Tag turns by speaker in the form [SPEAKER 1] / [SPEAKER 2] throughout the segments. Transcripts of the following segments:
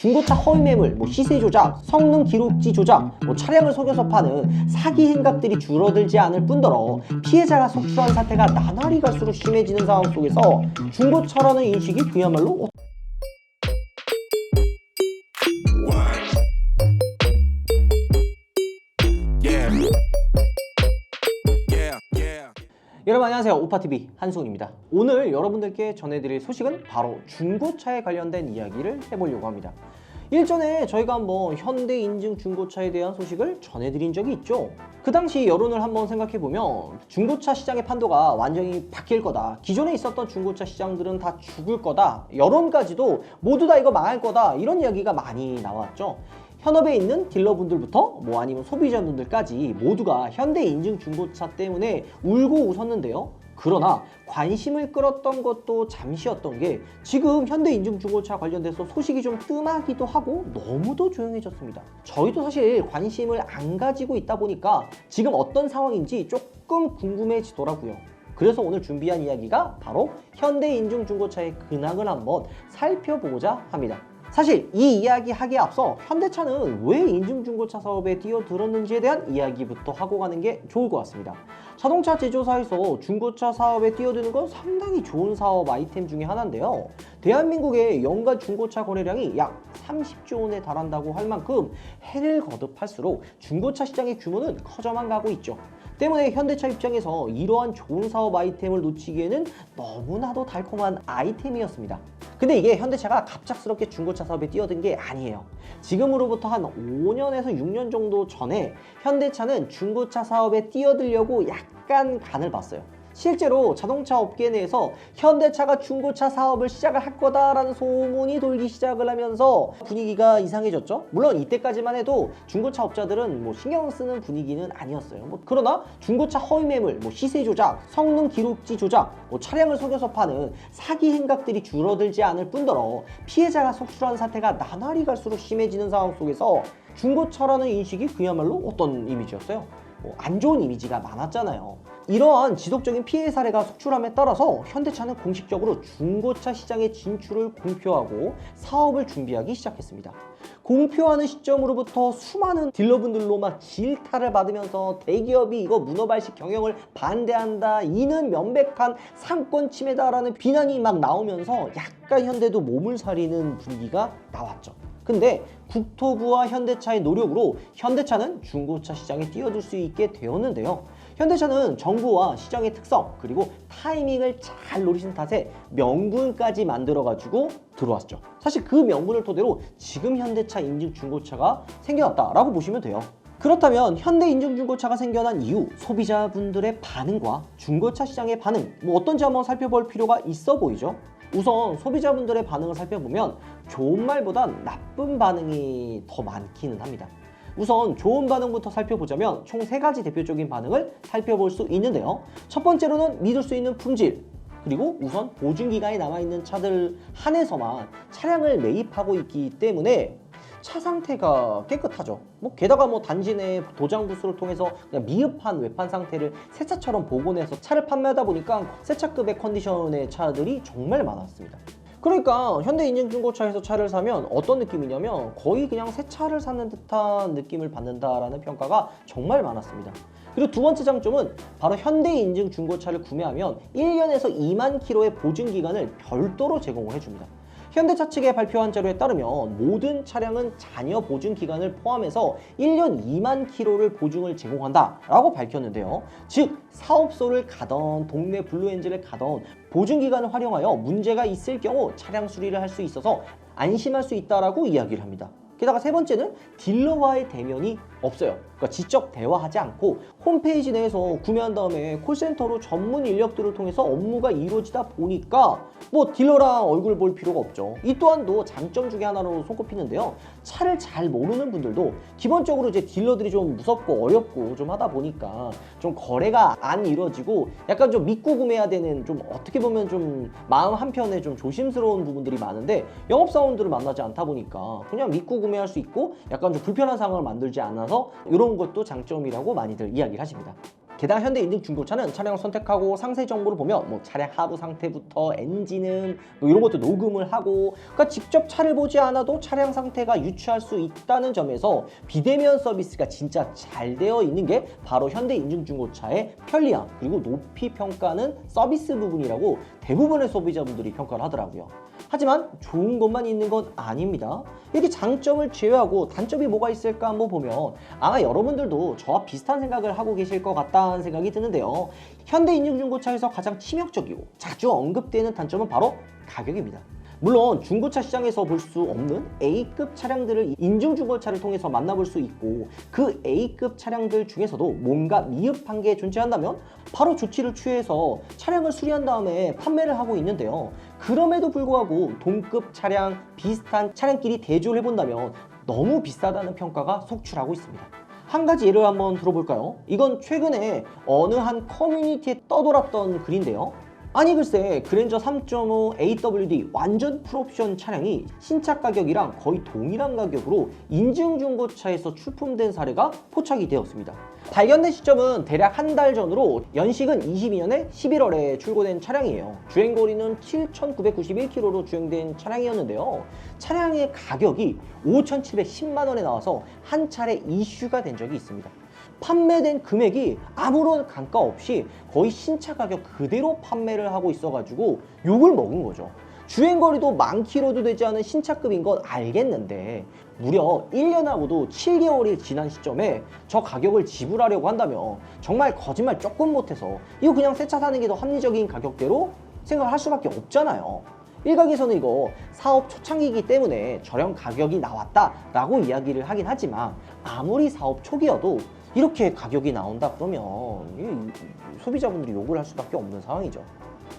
[SPEAKER 1] 중고차 허위 매물, 시세 조작, 성능 기록지 조작, 차량을 속여서 파는 사기 행각들이 줄어들지 않을 뿐더러 피해자가 속출한 사태가 나날이 갈수록 심해지는 상황 속에서 중고차라는 인식이 그야말로 여러분 안녕하세요. 오빠TV 한승훈입니다. 오늘 여러분들께 전해드릴 소식은 바로 중고차에 관련된 이야기를 해보려고 합니다. 일전에 저희가 한번 현대 인증 중고차에 대한 소식을 전해드린 적이 있죠. 그 당시 여론을 한번 생각해보면 중고차 시장의 판도가 완전히 바뀔 거다, 기존에 있었던 중고차 시장들은 다 죽을 거다, 여론까지도 모두 다 이거 망할 거다, 이런 이야기가 많이 나왔죠. 현업에 있는 딜러분들부터 아니면 소비자분들까지 모두가 현대 인증 중고차 때문에 울고 웃었는데요. 그러나 관심을 끌었던 것도 잠시였던 게 지금 현대 인증 중고차 관련돼서 소식이 좀 뜸하기도 하고 너무도 조용해졌습니다. 저희도 사실 관심을 안 가지고 있다 보니까 지금 어떤 상황인지 조금 궁금해지더라고요. 그래서 오늘 준비한 이야기가 바로 현대 인증 중고차의 근황을 한번 살펴보고자 합니다. 사실 이 이야기 하기에 앞서 현대차는 왜 인증중고차 사업에 뛰어들었는지에 대한 이야기부터 하고 가는 게 좋을 것 같습니다. 자동차 제조사에서 중고차 사업에 뛰어드는 건 상당히 좋은 사업 아이템 중에 하나인데요. 대한민국의 연간 중고차 거래량이 약 30조 원에 달한다고 할 만큼 해를 거듭할수록 중고차 시장의 규모는 커져만 가고 있죠. 때문에 현대차 입장에서 이러한 좋은 사업 아이템을 놓치기에는 너무나도 달콤한 아이템이었습니다. 근데 이게 현대차가 갑작스럽게 중고차 사업에 뛰어든 게 아니에요. 지금으로부터 한 5년에서 6년 정도 전에 현대차는 중고차 사업에 뛰어들려고 약간 간을 봤어요. 실제로 자동차 업계 내에서 현대차가 중고차 사업을 시작을 할 거다라는 소문이 돌기 시작을 하면서 분위기가 이상해졌죠. 물론 이때까지만 해도 중고차 업자들은 신경 쓰는 분위기는 아니었어요. 그러나 중고차 허위 매물, 시세 조작, 성능 기록지 조작, 차량을 속여서 파는 사기 행각들이 줄어들지 않을 뿐더러 피해자가 속출한 사태가 나날이 갈수록 심해지는 상황 속에서 중고차라는 인식이 그야말로 어떤 이미지였어요? 안 좋은 이미지가 많았잖아요. 이러한 지속적인 피해 사례가 속출함에 따라서 현대차는 공식적으로 중고차 시장의 진출을 공표하고 사업을 준비하기 시작했습니다. 공표하는 시점으로부터 수많은 딜러분들로 질타를 받으면서 대기업이 이거 문어발식 경영을 반대한다, 이는 명백한 상권 침해다라는 비난이 나오면서 약간 현대도 몸을 사리는 분위기가 나왔죠. 근데 국토부와 현대차의 노력으로 현대차는 중고차 시장에 뛰어들 수 있게 되었는데요. 현대차는 정부와 시장의 특성 그리고 타이밍을 잘 노리신 탓에 명분까지 만들어가지고 들어왔죠. 사실 그 명분을 토대로 지금 현대차 인증 중고차가 생겨났다라고 보시면 돼요. 그렇다면 현대 인증 중고차가 생겨난 이후 소비자분들의 반응과 중고차 시장의 반응 어떤지 한번 살펴볼 필요가 있어 보이죠. 우선 소비자분들의 반응을 살펴보면 좋은 말보단 나쁜 반응이 더 많기는 합니다. 우선 좋은 반응부터 살펴보자면 총 3가지 대표적인 반응을 살펴볼 수 있는데요. 첫 번째로는 믿을 수 있는 품질, 그리고 우선 보증기간이 남아있는 차들 한해서만 차량을 매입하고 있기 때문에 차 상태가 깨끗하죠. 게다가 단지 내 도장 부수를 통해서 그냥 미흡한 외판 상태를 새 차처럼 복원해서 차를 판매하다 보니까 새 차급의 컨디션의 차들이 정말 많았습니다. 그러니까 현대 인증 중고차에서 차를 사면 어떤 느낌이냐면 거의 그냥 새 차를 사는 듯한 느낌을 받는다라는 평가가 정말 많았습니다. 그리고 두 번째 장점은 바로 현대 인증 중고차를 구매하면 1년에서 2만 킬로의 보증기간을 별도로 제공을 해줍니다. 현대차 측의 발표한 자료에 따르면 모든 차량은 잔여 보증 기간을 포함해서 1년 2만 킬로를 보증을 제공한다라고 밝혔는데요. 즉 사업소를 가던 동네 블루엔진을 가던 보증 기간을 활용하여 문제가 있을 경우 차량 수리를 할 수 있어서 안심할 수 있다라고 이야기를 합니다. 게다가 세 번째는 딜러와의 대면이 없어요. 그러니까 직접 대화하지 않고 홈페이지 내에서 구매한 다음에 콜센터로 전문 인력들을 통해서 업무가 이루어지다 보니까 딜러랑 얼굴 볼 필요가 없죠. 이 또한도 장점 중에 하나로 손꼽히는데요. 차를 잘 모르는 분들도 기본적으로 이제 딜러들이 좀 무섭고 어렵고 좀 하다 보니까 좀 거래가 안 이루어지고 약간 좀 믿고 구매해야 되는, 좀 어떻게 보면 좀 마음 한편에 좀 조심스러운 부분들이 많은데 영업사원들을 만나지 않다 보니까 그냥 믿고 구매할 수 있고 약간 좀 불편한 상황을 만들지 않아서 이런 것도 장점이라고 많이들 이야기를 하십니다. 게다가 현대 인증 중고차는 차량을 선택하고 상세 정보를 보면 뭐 차량 하부 상태부터 엔진음 뭐 이런 것도 녹음을 하고, 그러니까 직접 차를 보지 않아도 차량 상태가 유추할 수 있다는 점에서 비대면 서비스가 진짜 잘 되어 있는 게 바로 현대 인증 중고차의 편리함, 그리고 높이 평가는 서비스 부분이라고 대부분의 소비자분들이 평가를 하더라고요. 하지만 좋은 것만 있는 건 아닙니다. 이렇게 장점을 제외하고 단점이 뭐가 있을까 한번 보면 아마 여러분들도 저와 비슷한 생각을 하고 계실 것 같다는 생각이 드는데요. 현대 인증중고차에서 가장 치명적이고 자주 언급되는 단점은 바로 가격입니다. 물론 중고차 시장에서 볼 수 없는 A급 차량들을 인증중고차를 통해서 만나볼 수 있고, 그 A급 차량들 중에서도 뭔가 미흡한 게 존재한다면 바로 조치를 취해서 차량을 수리한 다음에 판매를 하고 있는데요. 그럼에도 불구하고 동급 차량, 비슷한 차량끼리 대조를 해본다면 너무 비싸다는 평가가 속출하고 있습니다. 한 가지 예를 한번 들어볼까요? 이건 최근에 어느 한 커뮤니티에 떠돌았던 글인데요. 아니 글쎄, 그랜저 3.5 AWD 완전 풀옵션 차량이 신차 가격이랑 거의 동일한 가격으로 인증중고차에서 출품된 사례가 포착이 되었습니다. 발견된 시점은 대략 한 달 전으로 연식은 22년에 11월에 출고된 차량이에요. 주행거리는 7,991km로 주행된 차량이었는데요. 차량의 가격이 5,710만 원에 나와서 한 차례 이슈가 된 적이 있습니다. 판매된 금액이 아무런 감가 없이 거의 신차 가격 그대로 판매를 하고 있어가지고 욕을 먹은 거죠. 주행거리도 10,000km도 되지 않은 신차급인 건 알겠는데 무려 1년하고도 7개월이 지난 시점에 저 가격을 지불하려고 한다면 정말 거짓말 조금 못해서 이거 그냥 새 차 사는 게 더 합리적인 가격대로 생각을 할 수밖에 없잖아요. 일각에서는 이거 사업 초창기이기 때문에 저렴 가격이 나왔다라고 이야기를 하긴 하지만 아무리 사업 초기여도 이렇게 가격이 나온다 그러면 소비자분들이 욕을 할 수밖에 없는 상황이죠.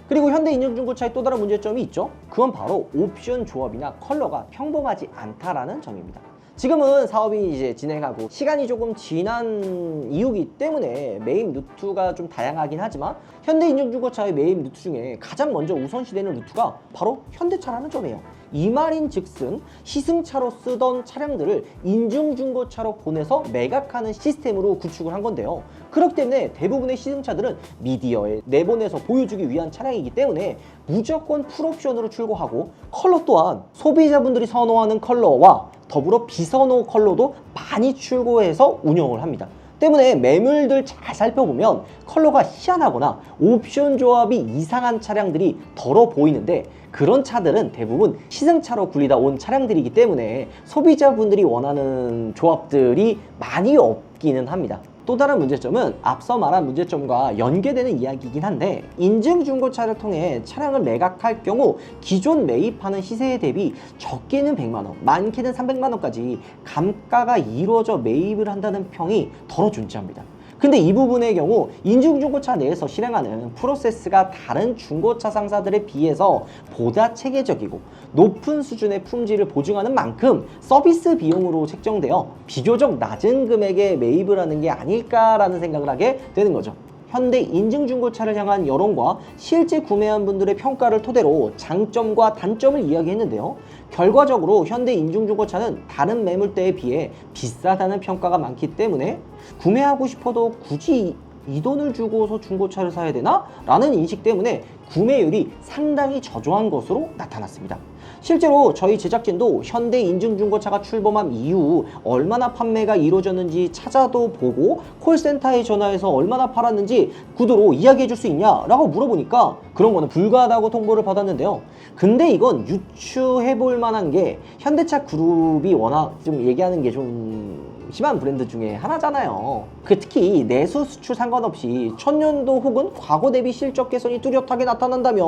[SPEAKER 1] 그리고 현대 인증중고차의 또 다른 문제점이 있죠. 그건 바로 옵션 조합이나 컬러가 평범하지 않다라는 점입니다. 지금은 사업이 이제 진행하고 시간이 조금 지난 이유이기 때문에 매입 루트가 좀 다양하긴 하지만 현대 인증중고차의 매입 루트 중에 가장 먼저 우선시되는 루트가 바로 현대차라는 점이에요. 이 말인 즉슨 시승차로 쓰던 차량들을 인증중고차로 보내서 매각하는 시스템으로 구축을 한 건데요. 그렇기 때문에 대부분의 시승차들은 미디어에 내보내서 보여주기 위한 차량이기 때문에 무조건 풀옵션으로 출고하고, 컬러 또한 소비자분들이 선호하는 컬러와 더불어 비선호 컬러도 많이 출고해서 운영을 합니다. 때문에 매물들 잘 살펴보면 컬러가 희한하거나 옵션 조합이 이상한 차량들이 덜어 보이는데, 그런 차들은 대부분 시승차로 굴리다 온 차량들이기 때문에 소비자분들이 원하는 조합들이 많이 없기는 합니다. 또 다른 문제점은 앞서 말한 문제점과 연계되는 이야기이긴 한데, 인증중고차를 통해 차량을 매각할 경우 기존 매입하는 시세에 대비 적게는 100만 원, 많게는 300만 원까지 감가가 이루어져 매입을 한다는 평이 더러 존재합니다. 근데 이 부분의 경우 인증중고차 내에서 실행하는 프로세스가 다른 중고차 상사들에 비해서 보다 체계적이고 높은 수준의 품질을 보증하는 만큼 서비스 비용으로 책정되어 비교적 낮은 금액에 매입을 하는 게 아닐까라는 생각을 하게 되는 거죠. 현대 인증중고차를 향한 여론과 실제 구매한 분들의 평가를 토대로 장점과 단점을 이야기했는데요. 결과적으로 현대 인증중고차는 다른 매물대에 비해 비싸다는 평가가 많기 때문에 구매하고 싶어도 굳이 이 돈을 주고서 중고차를 사야 되나? 라는 인식 때문에 구매율이 상당히 저조한 것으로 나타났습니다. 실제로 저희 제작진도 현대 인증중고차가 출범한 이후 얼마나 판매가 이루어졌는지 찾아도 보고 콜센터에 전화해서 얼마나 팔았는지 구두로 이야기해 줄 수 있냐? 라고 물어보니까 그런 거는 불가하다고 통보를 받았는데요. 근데 이건 유추해 볼 만한 게 현대차 그룹이 워낙 좀 얘기하는 게 좀 심한 브랜드 중에 하나잖아요. 특히 내수 수출 상관없이 천년도 혹은 과거 대비 실적 개선이 뚜렷하게 나타난다면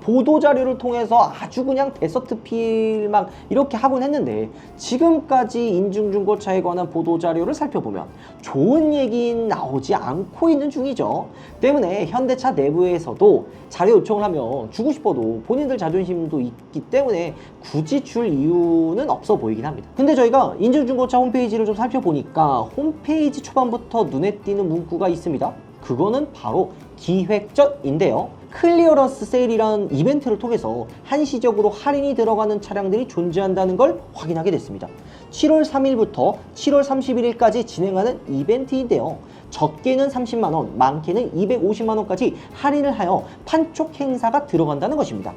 [SPEAKER 1] 보도자료를 통해서 아주 그냥 데서트필 막 이렇게 하곤 했는데, 지금까지 인증중고차에 관한 보도자료를 살펴보면 좋은 얘기는 나오지 않고 있는 중이죠. 때문에 현대차 내부에서도 자료 요청을 하면 주고 싶어도 본인들 자존심도 있기 때문에 굳이 줄 이유는 없어 보이긴 합니다. 근데 저희가 인증중고차 홈페이지를 좀 살펴보니까 홈페이지 초반부터 눈에 띄는 문구가 있습니다. 그거는 바로 기획전인데요. 클리어런스 세일이라는 이벤트를 통해서 한시적으로 할인이 들어가는 차량들이 존재한다는 걸 확인하게 됐습니다. 7월 3일부터 7월 31일까지 진행하는 이벤트인데요. 적게는 30만원, 많게는 250만원까지 할인을 하여 판촉 행사가 들어간다는 것입니다.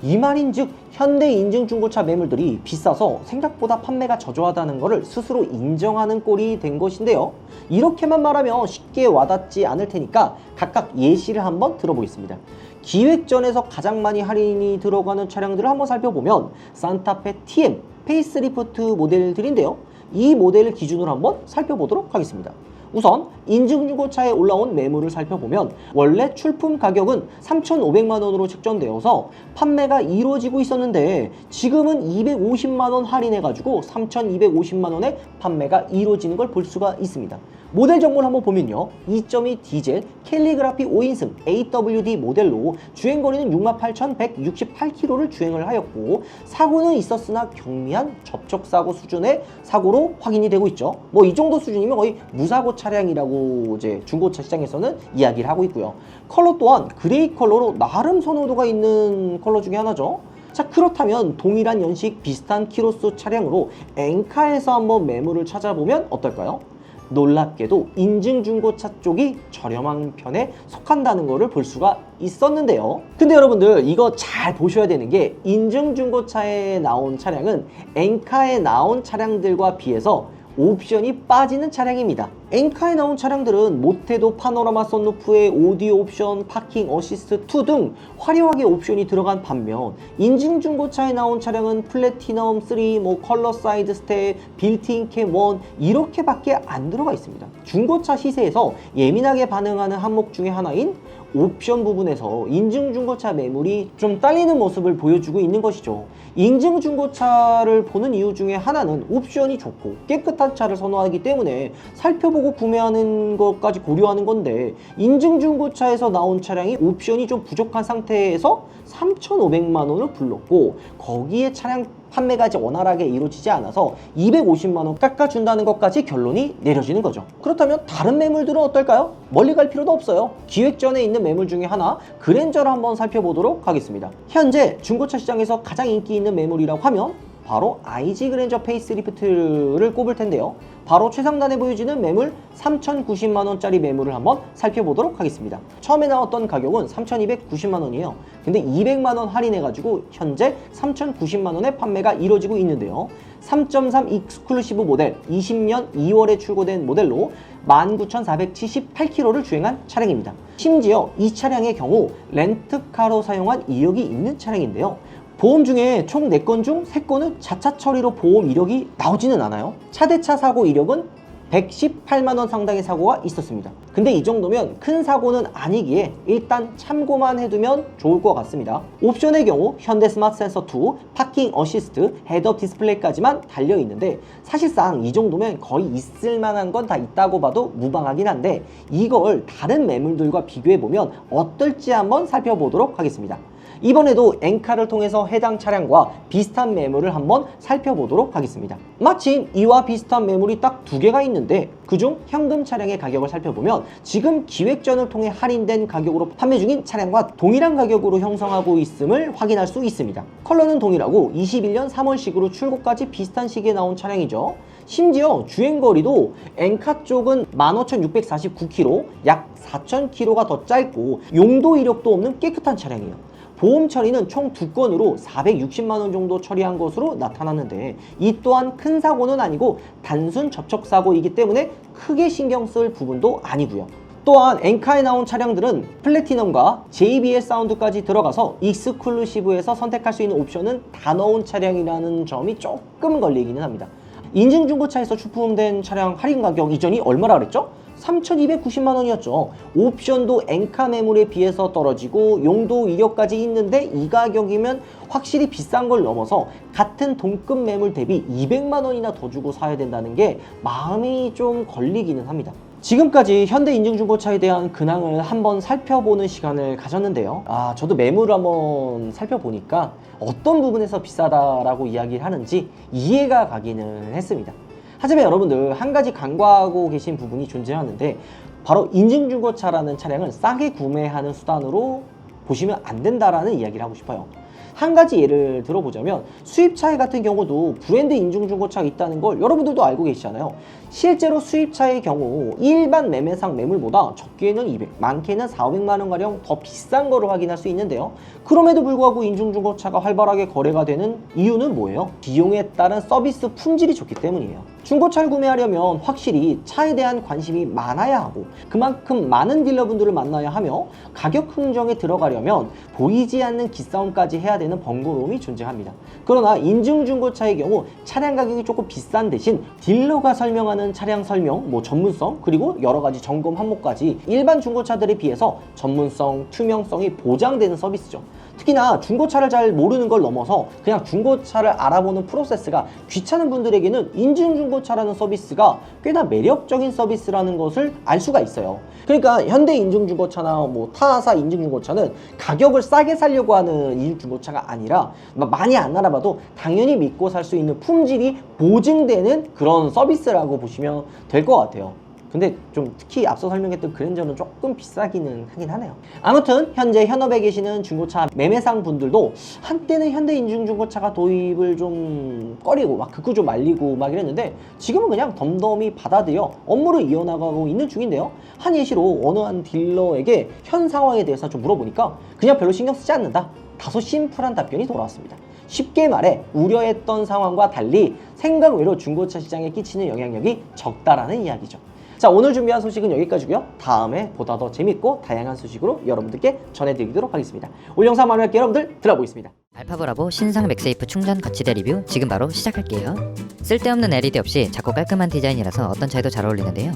[SPEAKER 1] 이 말인즉 현대 인증 중고차 매물들이 비싸서 생각보다 판매가 저조하다는 것을 스스로 인정하는 꼴이 된 것인데요. 이렇게만 말하면 쉽게 와닿지 않을 테니까 각각 예시를 한번 들어보겠습니다. 기획전에서 가장 많이 할인이 들어가는 차량들을 한번 살펴보면 산타페 TM 페이스리프트 모델들인데요. 이 모델을 기준으로 한번 살펴보도록 하겠습니다. 우선 인증중고차에 올라온 매물을 살펴보면 원래 출품 가격은 3,500만원으로 책정되어서 판매가 이루어지고 있었는데 지금은 250만원 할인해가지고 3,250만원에 판매가 이루어지는 걸 볼 수가 있습니다. 모델 정보를 한번 보면요. 2.2 디젤 캘리그라피 5인승 AWD 모델로 주행거리는 68,168km를 주행을 하였고 사고는 있었으나 경미한 접촉사고 수준의 사고로 확인이 되고 있죠. 뭐 이 정도 수준이면 거의 무사고 차량이라고 이제 중고차 시장에서는 이야기를 하고 있고요. 컬러 또한 그레이 컬러로 나름 선호도가 있는 컬러 중에 하나죠. 자, 그렇다면 동일한 연식 비슷한 키로수 차량으로 엔카에서 한번 매물을 찾아보면 어떨까요? 놀랍게도 인증중고차 쪽이 저렴한 편에 속한다는 것을 볼 수가 있었는데요. 근데 여러분들 이거 잘 보셔야 되는 게 인증중고차에 나온 차량은 엔카에 나온 차량들과 비해서 옵션이 빠지는 차량입니다. 엔카에 나온 차량들은 못해도 파노라마 선루프에 오디오 옵션, 파킹 어시스트 2 등 화려하게 옵션이 들어간 반면 인증중고차에 나온 차량은 플래티넘 3, 컬러 사이드 스텝, 빌트인 캠 1 이렇게밖에 안 들어가 있습니다. 중고차 시세에서 예민하게 반응하는 항목 중에 하나인 옵션 부분에서 인증중고차 매물이 좀 딸리는 모습을 보여주고 있는 것이죠. 인증중고차를 보는 이유 중에 하나는 옵션이 좋고 깨끗한 차를 선호하기 때문에 살펴보고 구매하는 것까지 고려하는 건데 인증중고차에서 나온 차량이 옵션이 좀 부족한 상태에서 3,500만원을 불렀고 거기에 차량 판매가 이제 원활하게 이루어지지 않아서 250만원 깎아준다는 것까지 결론이 내려지는 거죠. 그렇다면 다른 매물들은 어떨까요? 멀리 갈 필요도 없어요. 기획전에 있는 매물 중에 하나 그랜저를 한번 살펴보도록 하겠습니다. 현재 중고차 시장에서 가장 인기 있는 매물이라고 하면 바로 IG 그랜저 페이스리프트를 꼽을 텐데요. 바로 최상단에 보여지는 매물 3,090만원짜리 매물을 한번 살펴보도록 하겠습니다. 처음에 나왔던 가격은 3,290만원이에요. 근데 200만원 할인해가지고 현재 3,090만원에 판매가 이루어지고 있는데요. 3.3 익스클루시브 모델 20년 2월에 출고된 모델로 19,478km를 주행한 차량입니다. 심지어 이 차량의 경우 렌트카로 사용한 이력이 있는 차량인데요. 보험 중에 총 4건 중 3건은 자차 처리로 보험 이력이 나오지는 않아요. 차대차 사고 이력은 118만원 상당의 사고가 있었습니다. 근데 이 정도면 큰 사고는 아니기에 일단 참고만 해두면 좋을 것 같습니다. 옵션의 경우 현대 스마트 센서 2, 파킹 어시스트, 헤드업 디스플레이까지만 달려있는데 사실상 이 정도면 거의 있을만한 건 다 있다고 봐도 무방하긴 한데 이걸 다른 매물들과 비교해보면 어떨지 한번 살펴보도록 하겠습니다. 이번에도 엔카를 통해서 해당 차량과 비슷한 매물을 한번 살펴보도록 하겠습니다. 마침 이와 비슷한 매물이 딱 2개가 있는데 그중 현금 차량의 가격을 살펴보면 지금 기획전을 통해 할인된 가격으로 판매 중인 차량과 동일한 가격으로 형성하고 있음을 확인할 수 있습니다. 컬러는 동일하고 21년 3월식으로 출고까지 비슷한 시기에 나온 차량이죠. 심지어 주행거리도 엔카 쪽은 15,649km, 약 4,000km가 더 짧고 용도 이력도 없는 깨끗한 차량이에요. 보험 처리는 총 2건으로 460만원 정도 처리한 것으로 나타났는데 이 또한 큰 사고는 아니고 단순 접촉사고이기 때문에 크게 신경 쓸 부분도 아니고요. 또한 엔카에 나온 차량들은 플래티넘과 JBL 사운드까지 들어가서 익스클루시브에서 선택할 수 있는 옵션은 다 넣은 차량이라는 점이 조금 걸리기는 합니다. 인증중고차에서 출품된 차량 할인 가격 이전이 얼마라 그랬죠? 3,290만원이었죠. 옵션도 엔카 매물에 비해서 떨어지고 용도 이력까지 있는데 이 가격이면 확실히 비싼 걸 넘어서 같은 동급 매물 대비 200만원이나 더 주고 사야 된다는 게 마음이 좀 걸리기는 합니다. 지금까지 현대 인증중고차에 대한 근황을 한번 살펴보는 시간을 가졌는데요. 저도 매물을 한번 살펴보니까 어떤 부분에서 비싸다라고 이야기를 하는지 이해가 가기는 했습니다. 하지만 여러분들 한 가지 간과하고 계신 부분이 존재하는데 바로 인증중고차라는 차량을 싸게 구매하는 수단으로 보시면 안 된다라는 이야기를 하고 싶어요. 한 가지 예를 들어보자면 수입차의 같은 경우도 브랜드 인증 중고차가 있다는 걸 여러분들도 알고 계시잖아요. 실제로 수입차의 경우 일반 매매상 매물보다 적게는 200, 많게는 400만 원가량 더 비싼 거를 확인할 수 있는데요. 그럼에도 불구하고 인증 중고차가 활발하게 거래가 되는 이유는 뭐예요? 비용에 따른 서비스 품질이 좋기 때문이에요. 중고차를 구매하려면 확실히 차에 대한 관심이 많아야 하고 그만큼 많은 딜러분들을 만나야 하며 가격 흥정에 들어가려면 보이지 않는 기싸움까지 해야 되는 번거로움이 존재합니다. 그러나 인증 중고차의 경우 차량 가격이 조금 비싼 대신 딜러가 설명하는 차량 설명, 전문성 그리고 여러 가지 점검 항목까지 일반 중고차들에 비해서 전문성, 투명성이 보장되는 서비스죠. 특히나 중고차를 잘 모르는 걸 넘어서 그냥 중고차를 알아보는 프로세스가 귀찮은 분들에게는 인증 중고차라는 서비스가 꽤나 매력적인 서비스라는 것을 알 수가 있어요. 그러니까 현대 인증 중고차나 타사 인증 중고차는 가격을 싸게 살려고 하는 인증 중고차가 아니라 많이 안 알아봐도 당연히 믿고 살 수 있는 품질이 보증되는 그런 서비스라고 보시면 될 것 같아요. 근데 좀 특히 앞서 설명했던 그랜저는 조금 비싸기는 하긴 하네요. 아무튼 현재 현업에 계시는 중고차 매매상 분들도 한때는 현대 인증 중고차가 도입을 좀 꺼리고 극구 좀 말리고 이랬는데 지금은 그냥 덤덤히 받아들여 업무를 이어나가고 있는 중인데요. 한 예시로 어느 한 딜러에게 현 상황에 대해서 좀 물어보니까 그냥 별로 신경 쓰지 않는다. 다소 심플한 답변이 돌아왔습니다. 쉽게 말해 우려했던 상황과 달리 생각 외로 중고차 시장에 끼치는 영향력이 적다라는 이야기죠. 자, 오늘 준비한 소식은 여기까지고요. 다음에 보다 더 재밌고 다양한 소식으로 여러분들께 전해드리도록 하겠습니다. 올 영상 마무리할 게 여러분들 들어보겠습니다.
[SPEAKER 2] 알파브라보 신상 맥세이프 충전 거치대 리뷰 지금 바로 시작할게요. 쓸데없는 LED 없이 작고 깔끔한 디자인이라서 어떤 차에도 잘 어울리는데요.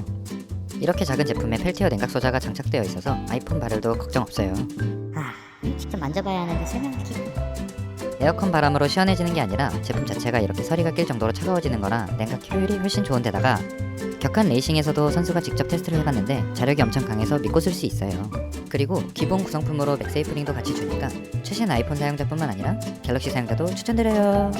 [SPEAKER 2] 이렇게 작은 제품에 펠티어 냉각 소자가 장착되어 있어서 아이폰 발열도 걱정 없어요.
[SPEAKER 3] 직접 만져봐야 하는데 설명드리기.
[SPEAKER 2] 에어컨 바람으로 시원해지는 게 아니라 제품 자체가 이렇게 서리가 낄 정도로 차가워지는 거라 냉각 효율이 훨씬 좋은데다가 격한 레이싱에서도 선수가 직접 테스트를 해봤는데 자력이 엄청 강해서 믿고 쓸 수 있어요. 그리고 기본 구성품으로 맥세이프 링도 같이 주니까 최신 아이폰 사용자뿐만 아니라 갤럭시 사용자도 추천드려요.